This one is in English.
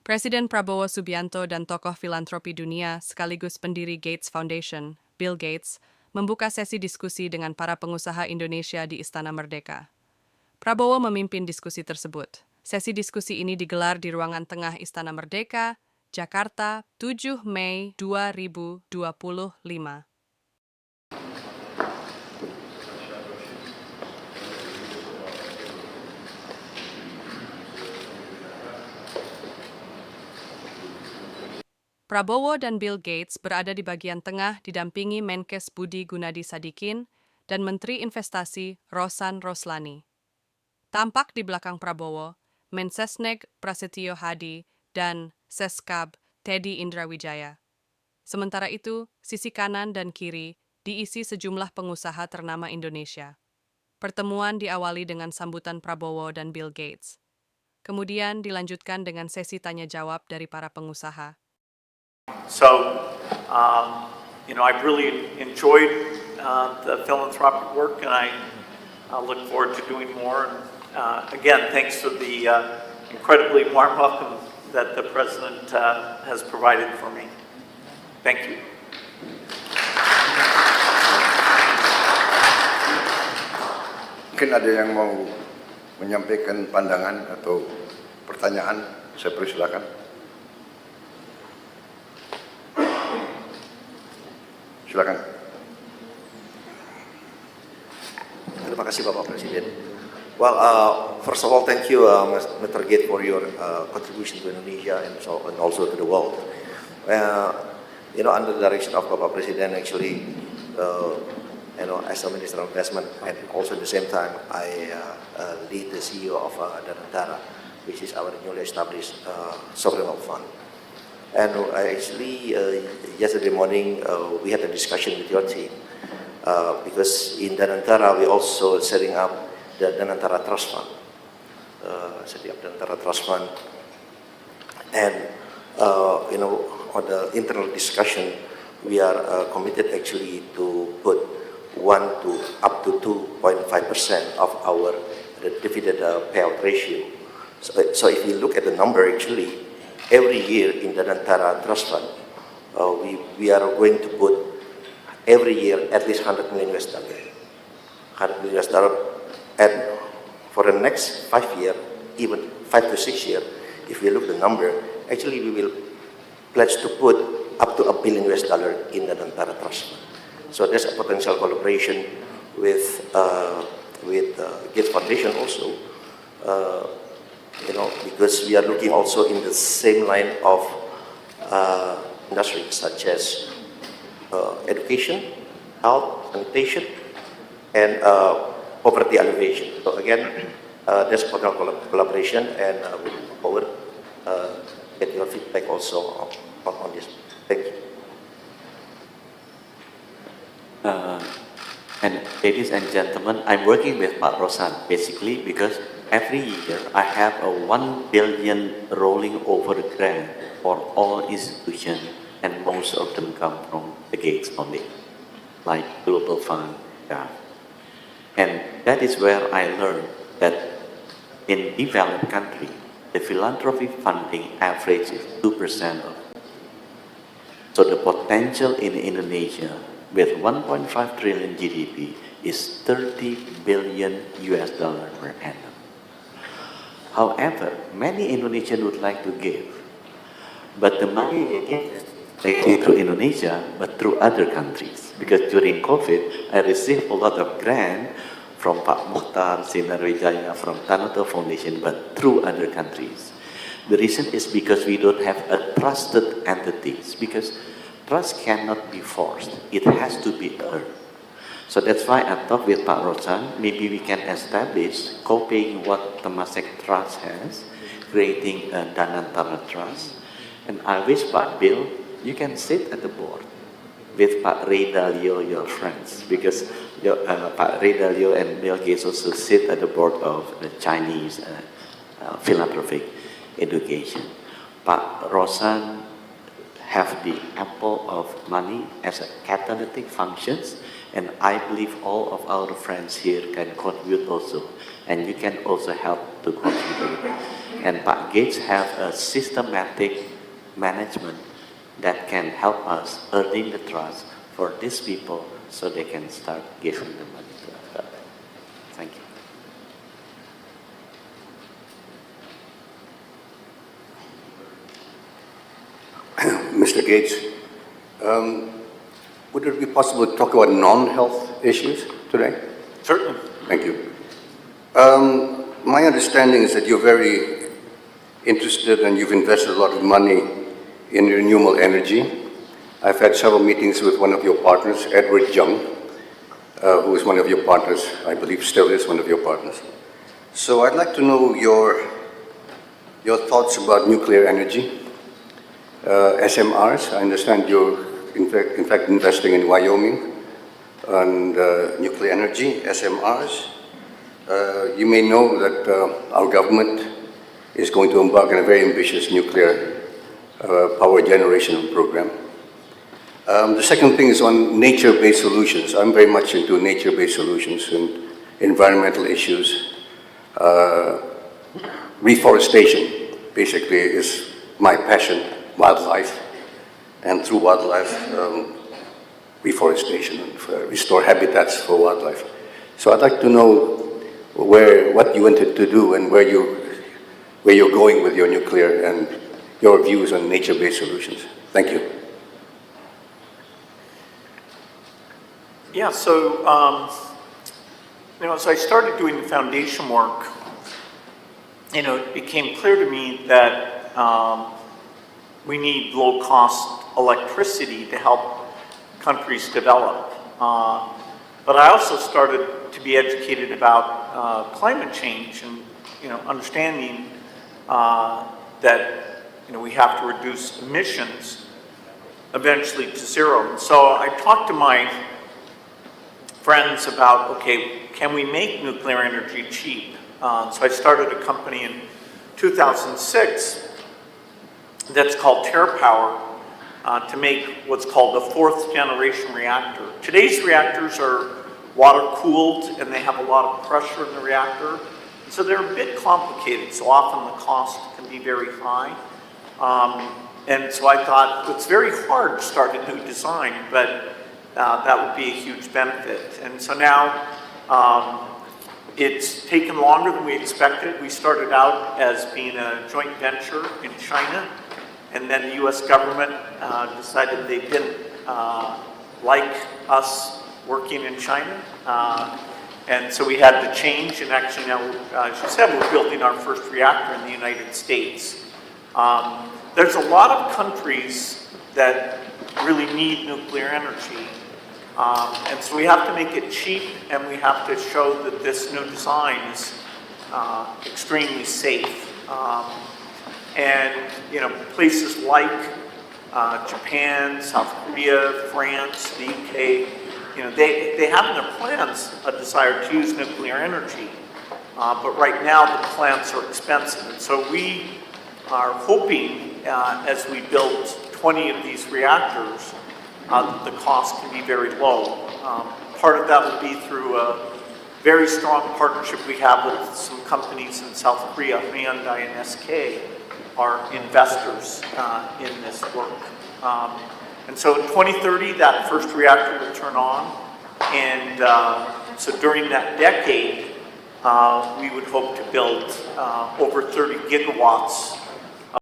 Presiden Prabowo Subianto dan tokoh filantropi dunia sekaligus pendiri Gates Foundation, Bill Gates, membuka sesi diskusi dengan para pengusaha Indonesia di Istana Merdeka. Prabowo memimpin diskusi tersebut. Sesi diskusi ini digelar di ruangan tengah Istana Merdeka, Jakarta, 7 Mei 2025. Prabowo dan Bill Gates berada di bagian tengah didampingi Menkes Budi Gunadi Sadikin dan Menteri Investasi Rosan Roslani. Tampak di belakang Prabowo, Mensesnek Prasetyo Hadi dan Seskab Teddy Indrawijaya. Sementara itu, sisi kanan dan kiri diisi sejumlah pengusaha ternama Indonesia. Pertemuan diawali dengan sambutan Prabowo dan Bill Gates. Kemudian dilanjutkan dengan sesi tanya-jawab dari para pengusaha. So, I've really enjoyed the philanthropic work, and I look forward to doing more. Again, thanks for the incredibly warm welcome that the President has provided for me. Thank you. Mungkin ada yang mau menyampaikan pandangan atau pertanyaan, saya persilakan. Silakan. Terima kasih Bapak Presiden. Well, first of all, thank you, Mr. Gates, for your contribution to Indonesia and also to the world. Under the direction of Bapak Presiden, actually, as a Minister of Investment, and also at the same time, I lead the CEO of Danantara, which is our newly established sovereign wealth fund. And actually, yesterday morning, we had a discussion with your team because in Danantara, we also setting up the Danantara Trust Fund. And, on the internal discussion, we are committed actually to put 1 to up to 2.5% of our dividend payout ratio. So if you look at the number, actually, every year in the Danantara Trust Fund, we are going to put every year at least $100 million. $100 million, and for the next 5 years, even 5 to 6 years, if we look at the number, actually we will pledge to put up to $1 billion in the Danantara Trust Fund. So there's a potential collaboration with Gates Foundation also. Because we are looking also in the same line of industries such as education, health, sanitation, and poverty alleviation. So again, there's potential collaboration, and we look forward get your feedback also on this. Thank you. And ladies and gentlemen, I'm working with Pak Rosan basically because every year I have a 1 billion rolling over grant for all institutions, and most of them come from the Gates Foundation, like Global Fund. Yeah. And that is where I learned that in developed countries, the philanthropy funding average is 2% of. So the potential in Indonesia with 1.5 trillion GDP is $30 billion per annum. However, many Indonesians would like to give, but the money is through Indonesia, but through other countries. Because during COVID, I received a lot of grant from Pak Mukhtar, Sinarwijaya, from Tanoto Foundation, but through other countries. The reason is because we don't have a trusted entities, because trust cannot be forced. It has to be earned. So that's why I talked with Pak Rosan, maybe we can establish, copying what Temasek Trust has, creating a Danantara Trust. And I wish Pak Bill, you can sit at the board with Pak Ray Dalio, your friends, because Pak Ray Dalio and Bill Gates also sit at the board of the Chinese philanthropic education. Pak Rosan have the ample of money as a catalytic functions, and I believe all of our friends here can contribute also, and you can also help to contribute. And Pak Gates have a systematic management that can help us earning the trust for these people so they can start giving the money to us. Thank you. Mr. Gates, would it be possible to talk about non-health issues today? Certainly. Thank you. My understanding is that you're very interested and you've invested a lot of money in renewable energy. I've had several meetings with one of your partners, Edward Young, who is one of your partners, I believe still is one of your partners. So I'd like to know your thoughts about nuclear energy. SMRs, I understand you're in fact investing in Wyoming on nuclear energy, SMRs. You may know that our government is going to embark on a very ambitious nuclear power generation program. The second thing is on nature-based solutions. I'm very much into nature-based solutions and environmental issues. Reforestation, basically, is my passion. Wildlife, and through wildlife, reforestation and restore habitats for wildlife. So I'd like to know what you wanted to do and where you're going with your nuclear and your views on nature-based solutions. Thank you. Yeah, so, as I started doing the foundation work, it became clear to me that we need low-cost electricity to help countries develop. But I also started to be educated about climate change and, understanding that, we have to reduce emissions eventually to zero. And so I talked to my friends about, okay, can we make nuclear energy cheap? So I started a company in 2006 that's called TerraPower to make what's called a fourth generation reactor. Today's reactors are water cooled and they have a lot of pressure in the reactor. And so they're a bit complicated, so often the cost can be very high. And so I thought it's very hard to start a new design, but that would be a huge benefit. And so now it's taken longer than we expected. We started out as being a joint venture in China. And then the US government decided they didn't like us working in China. And so we had to change, and actually now, as you said, we're building our first reactor in the United States. There's a lot of countries that really need nuclear energy. And so we have to make it cheap, and we have to show that this new design is extremely safe. And places like Japan, South Korea, France, the UK, they have in their plans a desire to use nuclear energy. But right now the plants are expensive. And so we are hoping as we build 20 of these reactors that the cost can be very low. Part of that will be through a very strong partnership we have with some companies in South Korea, Hyundai and SK. Are investors in this work. And so in 2030, that first reactor will turn on. And so during that decade, we would hope to build over 30 gigawatts